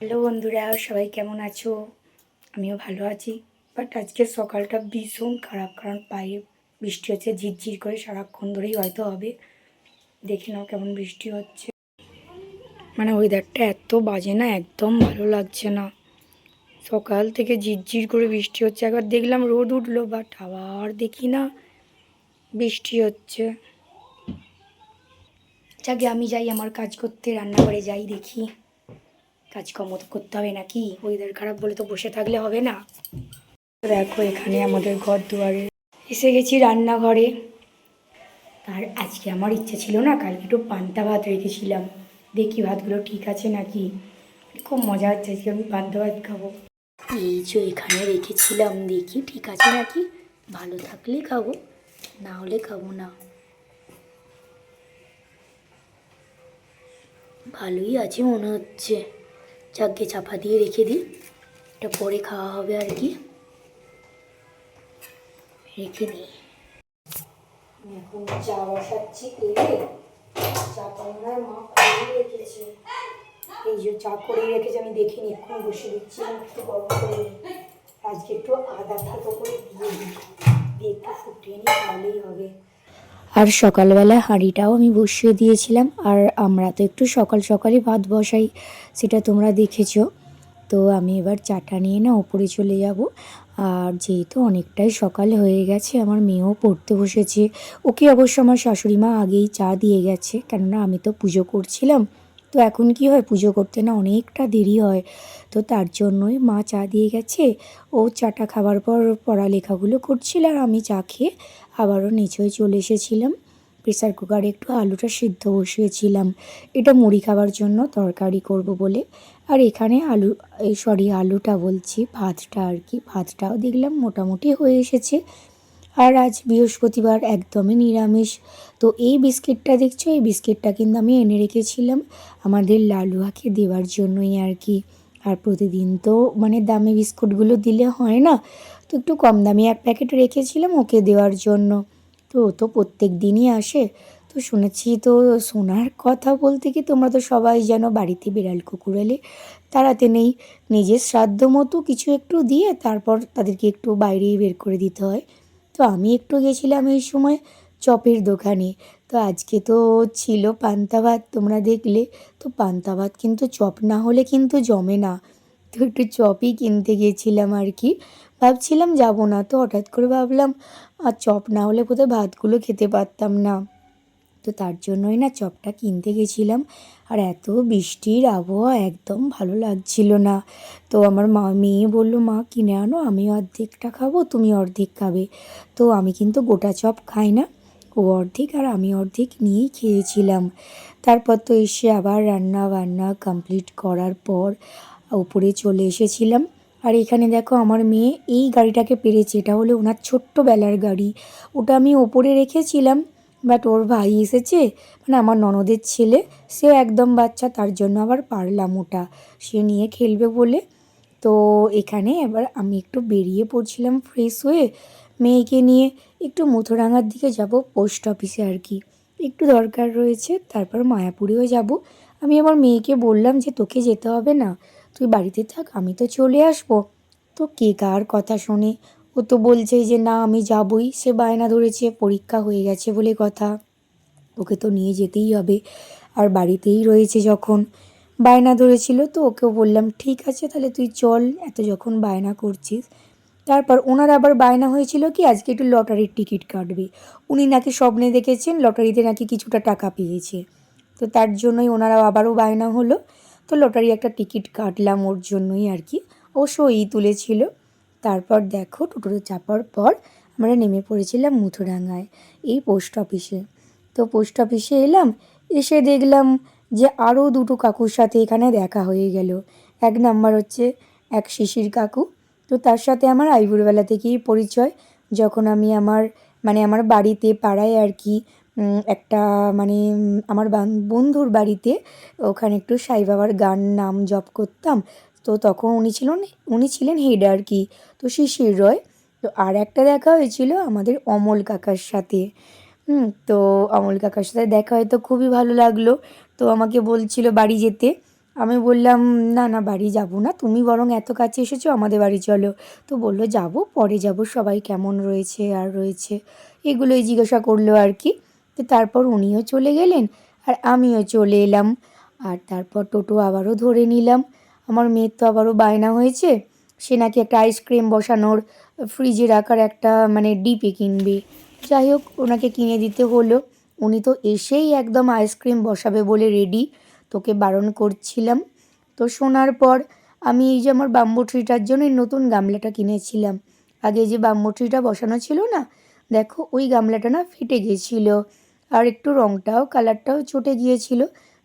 Hello বন্ধুরা, সবাই কেমন আছো? আমিও ভালো আছি। বাট আজকে সকালটা ভীষণ খারাপ, কারণ পায়ে বৃষ্টি হচ্ছে ঝিরঝির করে, সারাক্ষণ ধরেই হয়তো হবে। দেখে নাও কেমন বৃষ্টি হচ্ছে। মানে ওয়েদারটা এত বাজে না, একদম ভালো লাগছে না। সকাল থেকে ঝিরঝির করে বৃষ্টি হচ্ছে, একবার দেখলাম রোদ উঠলো, বাট আবার দেখি না বৃষ্টি হচ্ছে। যাকে আমি যাই আমার কাজ করতে, রান্নাঘরে যাই, দেখি কাজকর্ম তো করতে হবে নাকি। ওয়েদার খারাপ বলে তো বসে থাকলে হবে না। দেখো এখানে আমাদের ঘর দুয়ারে এসে গেছি, রান্নাঘরে। আর আজকে আমার ইচ্ছে ছিল না, কালকে একটু পান্তা ভাত রেখেছিলাম, দেখি ভাতগুলো ঠিক আছে নাকি। খুব মজা হচ্ছে আজকে আমি পান্তা ভাত খাবো। এই যে এখানে রেখেছিলাম, দেখি ঠিক আছে নাকি। ভালো থাকলে খাবো, না হলে খাবো না। ভালোই আছে মনে হচ্ছে। চাকে চাপা দিয়ে রেখে দিই, এটা পরে খাওয়া হবে আর কি। রেখে দিই। এখন চা বসাচ্ছি তেলে। চা পান্নার মা করেই রেখেছে, এই যে চা করেই রেখেছে, আমি দেখিনি, এক্ষুনি বসে দিচ্ছি একটু গরম করে নিই। আজকে একটু আদা থেতো করে দিয়ে দিই, দিয়ে একটু ফুটিয়ে নিই, তাহলেই হবে। আর সকালবেলা হাঁড়িটাও আমি বসিয়ে দিয়েছিলাম। আর আমরা তো একটু সকাল সকালই ভাত বসাই, সেটা তোমরা দেখেছো। তো আমি এবার চাটা নিয়ে না ওপরে চলে যাব। আর যেহেতু অনেকটাই সকাল হয়ে গেছে, আমার মেয়েও পড়তে বসেছে। ওকে অবশ্য আমার শাশুড়ি মা আগেই চা দিয়ে গেছে, কেননা আমি তো পুজো করছিলাম। তো এখন কি হয়, পুজো করতে না অনেকটা দেরি হয়, তো তার জন্যই মা চা দিয়ে গেছে। ও চাটা খাবার পর পড়ালেখাগুলো করছিল, আর আমি চা খেয়ে আবারও নিচেই চলে এসেছিলাম। প্রেসার কুকারে একটু আলুটা সিদ্ধ বসিয়েছিলাম, এটা মুড়ি খাবার জন্য তরকারি করব বলে। আর এখানে আলুটা বলছি, ভাতটা আর কি, ভাতটাও দেখলাম মোটামুটি হয়ে এসেছে। আর আজ বৃহস্পতিবার, একদমই নিরামিষ। তো এই বিস্কিটটা দেখছো, এই বিস্কিটটা কিন্তু আমি এনে রেখেছিলাম আমাদের লালুয়াকে দেওয়ার জন্যই আর কি। আর প্রতিদিন তো মানে দামি বিস্কুটগুলো দিলে হয় না, তো একটু কম দামি এক প্যাকেট রেখেছিলাম ওকে দেওয়ার জন্য। তো ও তো প্রত্যেক দিনই আসে। তো শুনেছি, তো শোনার কথা বলতে কি, তোমরা তো সবাই জানো বাড়িতে বিড়াল কুকুর এলে তাড়াতে নেই, নিজের শ্রাদ্ধ মতো কিছু একটু দিয়ে তারপর তাদেরকে একটু বাইরেই বের করে দিতে হয়। তো আমি একটু গেছিলাম এই সময় চপের দোকানে। তো আজকে তো ছিল পান্তা ভাত, তোমরা দেখলে। তো পান্তা ভাত কিন্তু চপ না হলে কিন্তু জমে না। তো একটু চপই কিনতে গিয়েছিলাম আর কি। ভাবছিলাম যাব না, তো হঠাৎ করে ভাবলাম আর চপ না হলে বোধহয় ভাতগুলো খেতে পারতাম না। তো তার জন্যই না চপটা কিনতে গেছিলাম। আর এত বৃষ্টির আবহাওয়া, একদম ভালো লাগছিল না। তো আমার মেয়ে বললো, মা কিনে আনো, আমি অর্ধেকটা খাবো, তুমি অর্ধেক খাবে। তো আমি কিন্তু গোটা চপ খাই না, ও অর্ধেক আর আমি অর্ধেক নিয়েই খেয়েছিলাম। তারপর তো এসে আবার রান্না বান্না কমপ্লিট করার পর উপরে চলে এসেছিলাম। আর এখানে দেখো আমার মেয়ে এই গাড়িটাকে পেরেছে, এটা হলো ওনার ছোট্টবেলার গাড়ি। ওটা আমি ওপরে রেখেছিলাম, বাট ওর ভাই এসেছে, মানে আমার ননদের ছেলে, সেও একদম বাচ্চা, তার জন্য আবার পারলাম ওটা, সে নিয়ে খেলবে বলে। তো এখানে এবার আমি একটু বেরিয়ে পড়ছিলাম ফ্রেশ হয়ে, মেয়েকে নিয়ে একটু মথুরাঙার দিকে যাব, পোস্ট অফিসে আর কি, একটু দরকার রয়েছে, তারপর মায়াপুরেও যাব। আমি আমার মেয়েকে বললাম যে তোকে যেতে হবে না, তুই বাড়িতে থাক, আমি তো চলে আসবো। তো কে কার কথা শোনে, ও তো বলছে যে না আমি যাবই, সে বায়না ধরেছে, পরীক্ষা হয়ে গেছে বলে কথা, ওকে তো নিয়ে যেতেই হবে। আর বাড়িতেই রয়েছে যখন, বায়না ধরেছিল, তো ওকেও বললাম ঠিক আছে তাহলে তুই চল, এত যখন বায়না করছিস। তারপর ওনার আবার বায়না হয়েছিল কি আজকে একটু লটারির টিকিট কাটবে, উনি নাকি স্বপ্নে দেখেছেন লটারিতে নাকি কিছুটা টাকা পেয়েছে। তো তার জন্যই ওনারা আবারও বায়না হলো। তো লটারি একটা টিকিট কাটলাম ওর জন্যই আর কি, অবশ্য এই তুলেছিল। তারপর দেখো টোটোতে চাপার পর আমরা নেমে পড়েছিলাম মুথুডাঙ্গায়, এই পোস্ট অফিসে। তো পোস্ট অফিসে এলাম, এসে দেখলাম যে আরও দুটো কাকুর সাথে এখানে দেখা হয়ে গেল। এক নাম্বার হচ্ছে এক শিশির কাকু, তো তার সাথে আমার আইবুড়োবেলা থেকেই পরিচয়। যখন আমি আমার বাড়িতে পাড়ায় আর কি, একটা আমার বন্ধুর বাড়িতে ওখানে একটু সাই বাবার গান নাম জপ করতাম। তো তখন উনি ছিলেন হেড আর কি, তো শিশির রয়। তো আর একটা দেখা হয়েছিল আমাদের অমল কাকার সাথে। তো অমল কাকার সাথে দেখা হয়, তো খুবই ভালো লাগলো। তো আমাকে বলছিল বাড়ি যেতে, আমি বললাম, না না বাড়ি যাব না, তুমি বরং এত কাছে এসেছো, আমাদের বাড়ি চলো। তো বললো যাব, পরে যাব, সবাই কেমন রয়েছে আর রয়েছে এগুলোই জিজ্ঞাসা করলো আর কি। তো তারপর উনিও চলে গেলেন আর আমিও চলে এলাম। আর তারপর টোটো আবারও ধরে নিলাম। আমার মেয়ের তো আবারও বায়না হয়েছে, সে নাকি একটা আইসক্রিম বসানোর ফ্রিজে রাখার একটা মানে ডিপে কিনবে। যাই হোক, ওনাকে কিনে দিতে হলো। উনি তো এসেই একদম আইসক্রিম বসাবে বলে রেডি, তোকে বারণ করছিলাম। তো শোনার পর আমি এই যে আমার বাম্বু ট্রিটার জন্য এই নতুন গামলাটা কিনেছিলাম। আগে যে বাম্বু ট্রিটা বসানো ছিল না, দেখো ওই গামলাটা না ফেটে গিয়েছিল, আর একটু রঙটাও কালারটাও চটে গিয়েছিল,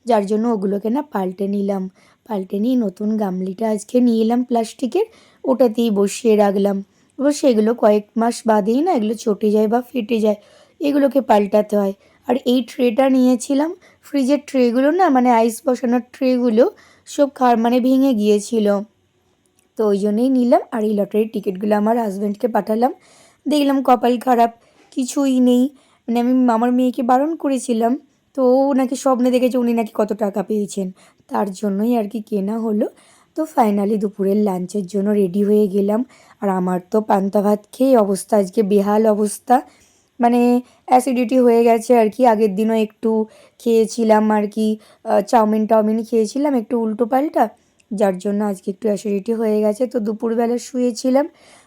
যার জন্য ওগুলোকে না পাল্টে নিলাম। পাল্টে নিয়ে নতুন গামলিটা আজকে নিয়ে এলাম প্লাস্টিকের, ওটাতেই বসিয়ে রাখলাম। এবার সেগুলো কয়েক মাস বাদেই না এগুলো চটে যায় বা ফেটে যায়, এগুলোকে পাল্টাতে হয়। আর এই ট্রেটা নিয়েছিলাম, ফ্রিজের ট্রেগুলো না মানে আইস বসানোর ট্রেগুলো সব মানে ভেঙে গিয়েছিল, তো ওই জন্যই নিলাম। আর এই লটারির টিকিটগুলো আমার হাজব্যান্ডকে পাঠালাম। দেখলাম কপাল খারাপ, কিছুই নেই। মানে আমি আমার মেয়েকে বারণ করেছিলাম, তো ও নাকি স্বপ্নে দেখেছে উনি নাকি কত টাকা পেয়েছেন, তার জন্যই আর কি কেনা হলো। তো ফাইনালি দুপুরের লাঞ্চের জন্য রেডি হয়ে গেলাম। আর আমার তো পান্তা ভাত খেয়ে অবস্থা আজকে বেহাল অবস্থা, মানে অ্যাসিডিটি হয়ে গেছে আর কি। আগের দিনও একটু খেয়েছিলাম আর কি, চাউমিন টাউমিন খেয়েছিলাম একটু উল্টো পাল্টা, যার জন্য আজকে একটু অ্যাসিডিটি হয়ে গেছে। তো দুপুরবেলা শুয়েছিলাম,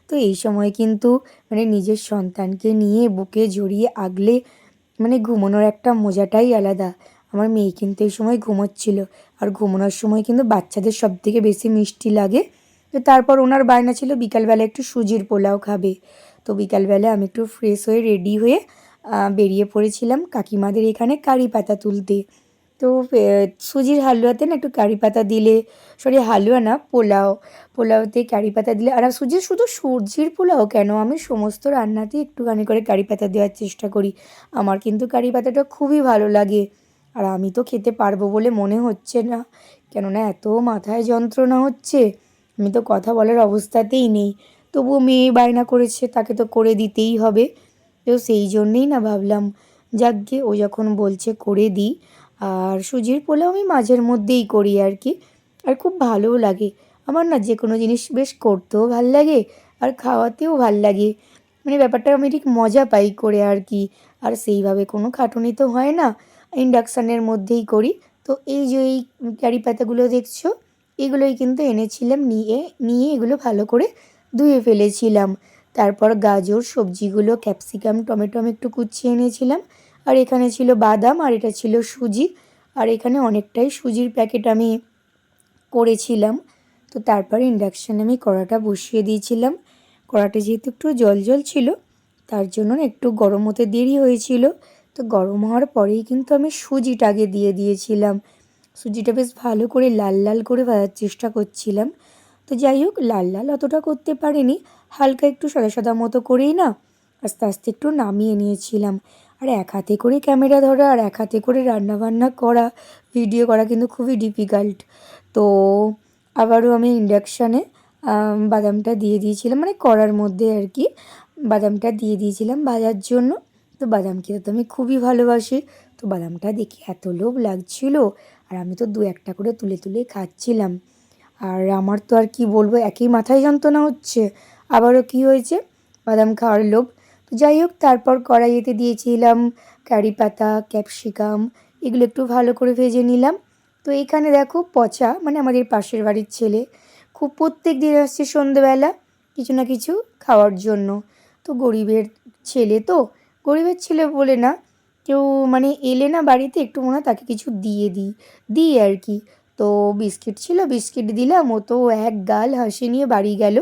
তো এই সময় কিন্তু মানে নিজের সন্তানকে নিয়ে বুকে জড়িয়ে আগলে মানে ঘুমানোর একটা মজাটাই আলাদা। আমার মেয়ে কিন্তু এই সময় ঘুমোচ্ছিল, আর ঘুমানোর সময় কিন্তু বাচ্চাদের সব থেকে বেশি মিষ্টি লাগে। তো তারপর ওনার বায়না ছিল বিকালবেলা একটু সুজির পোলাও খাবে। তো বিকালবেলা আমি একটু ফ্রেশ হয়ে রেডি হয়ে বেরিয়ে পড়েছিলাম কাকিমাদের এখানে কারি পাতা তুলতে। তো সুজির হালুয়াতে না একটু কারি পাতা দিলে, সরি হালুয়া না, পোলাও, পোলাওতে কারি পাতা দিলে, আর সুজির শুধু সুজির পোলাও কেন, আমি সমস্ত রান্নাতেই একটুখানি করে কারি পাতা দেওয়ার চেষ্টা করি। আমার কিন্তু কারি পাতাটা খুবই ভালো লাগে। আর আমি তো খেতে পারবো বলে মনে হচ্ছে না, কেননা এত মাথায় যন্ত্রণা হচ্ছে, আমি তো কথা বলার অবস্থাতেই নেই। তবুও মেয়ে বায়না করেছে, তাকে তো করে দিতেই হবে। তো সেই জন্যেই না ভাবলাম, যাকগে ও যখন বলছে করে দিই। আর সুজির পোলাও আমি মাঝের মধ্যেই করি আর কি, আর খুব ভালোও লাগে। আমার না যে কোনো জিনিস বেশ করতেও ভাল লাগে আর খাওয়াতেও ভাল লাগে, মানে ব্যাপারটা আমি ঠিক মজা পাই করে আর কি। আর সেইভাবে কোনো খাটুনি তো হয় না, ইন্ডাকশানের মধ্যেই করি। তো এই যে এই কারি পাতাগুলো দেখছো, এগুলোই কিন্তু এনেছিলাম, নিয়ে নিয়ে এগুলো ভালো করে ধুয়ে ফেলেছিলাম। তারপর গাজর সবজিগুলো ক্যাপসিকাম টমেটো আমি একটু কুচিয়ে এনেছিলাম। আর এখানে ছিল বাদাম, আর এটা ছিল সুজি। আর এখানে অনেকটাই সুজির প্যাকেট আমি করেছিলাম। তো তারপরে ইন্ডাকশানে আমি কড়াটা বসিয়ে দিয়েছিলাম। কড়াটা যেহেতু একটু জল জল ছিল, তার জন্য একটু গরম হতে দেরি হয়েছিল। তো গরম হওয়ার পরেই কিন্তু আমি সুজিটা আগে দিয়ে দিয়েছিলাম। সুজিটা বেশ ভালো করে লাল লাল করে ভাজার চেষ্টা করছিলাম। তো যাই হোক, লাল লাল অতটা করতে পারিনি, হালকা একটু সাদা সাদা মতো করেই না আস্তে আস্তে একটু নামিয়ে নিয়েছিলাম। আর এক হাতে করে ক্যামেরা ধরা আর এক হাতে করে রান্নাবান্না করা, ভিডিও করা কিন্তু খুবই ডিফিকাল্ট। তো আবারও আমি ইন্ডাকশানে বাদামটা দিয়ে দিয়েছিলাম, মানে কড়ার মধ্যে আর কি বাদামটা দিয়ে দিয়েছিলাম ভাজার জন্য। তো বাদাম খেতে তো আমি খুবই ভালোবাসি, তো বাদামটা দেখে এত লোভ লাগছিল, আর আমি তো দু একটা করে তুলে তুলে খাচ্ছিলাম। আর আমার তো আর কি বলবো, একই মাথায় যন্ত্রণা হচ্ছে, আবারও কি হয়েছে, বাদাম খাওয়ার লোভ। তো যাই হোক, তারপর কড়াইতে দিয়েছিলাম কারি পাতা ক্যাপসিকাম, এগুলো একটু ভালো করে ভেজে নিলাম। তো এখানে দেখো পচা, মানে আমাদের পাশের বাড়ির ছেলে খুব প্রত্যেক দিন আসছে সন্ধেবেলা কিছু না কিছু খাওয়ার জন্য। তো গরিবের ছেলে, তো গরিবের ছেলে বলে না, কেউ মানে এলে না বাড়িতে একটু মনে হয় তাকে কিছু দিয়ে দিই আর কি। তো বিস্কিট ছিল, বিস্কিট দিলাম, ও তো এক গাল হাসি নিয়ে বাড়ি গেল।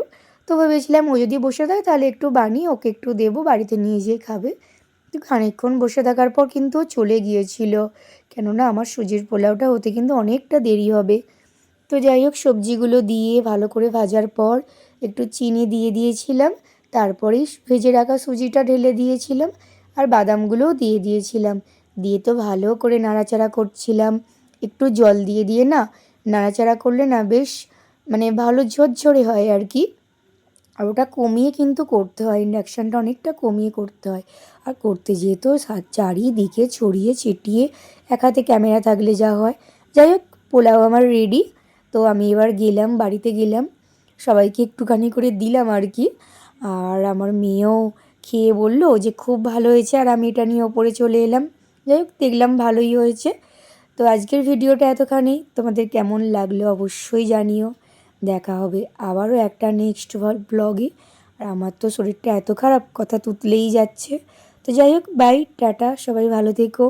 তো ভেবেছিলাম ও যদি বসে থাকে তাহলে একটু বানিয়ে ওকে একটু দেবো, বাড়িতে নিয়ে যেয়ে খাবে। তো খানিকক্ষণ বসে থাকার পর কিন্তু ও চলে গিয়েছিল, কেননা আমার সুজির পোলাওটা হতে কিন্তু অনেকটা দেরি হবে। তো যাই হোক, সবজিগুলো দিয়ে ভালো করে ভাজার পর একটু চিনি দিয়ে দিয়েছিলাম, তারপরেই ভেজে রাখা সুজিটা ঢেলে দিয়েছিলাম, আর বাদামগুলোও দিয়ে দিয়েছিলাম। দিয়ে তো ভালো করে নাড়াচাড়া করছিলাম, একটু জল দিয়ে দিয়ে না নাড়াচাড়া করলে না বেশ মানে ভালো ঝরঝরে হয় আর কি। আর ওটা কমিয়ে কিন্তু করতে হয়, ইন্ডাকশানটা অনেকটা কমিয়ে করতে হয়। আর করতে যেয়ে তো চারিদিকে ছড়িয়ে ছিটিয়ে এক হাতে ক্যামেরা থাকলে যা হয়। যাই হোক, পোলাও আমার রেডি। তো আমি এবার গেলাম, বাড়িতে গেলাম, সবাইকে একটুখানি করে দিলাম আর কি। আর আমার মেয়েও খেয়ে বললো যে খুব ভালো হয়েছে, আর আমি এটা নিয়ে ওপরে চলে এলাম। যাই হোক, দেখলাম ভালোই হয়েছে। তো আজকের ভিডিওটা এতখানি, তোমাদের কেমন লাগলো অবশ্যই জানিও। দেখা হবে আবারও একটা নেক্সট ব্লগে। আর আমার তো শরীরটা এত খারাপ, কথা তুতলেই যাচ্ছে। তো যাই হোক, বাই, টাটা, সবাই ভালো থেকো।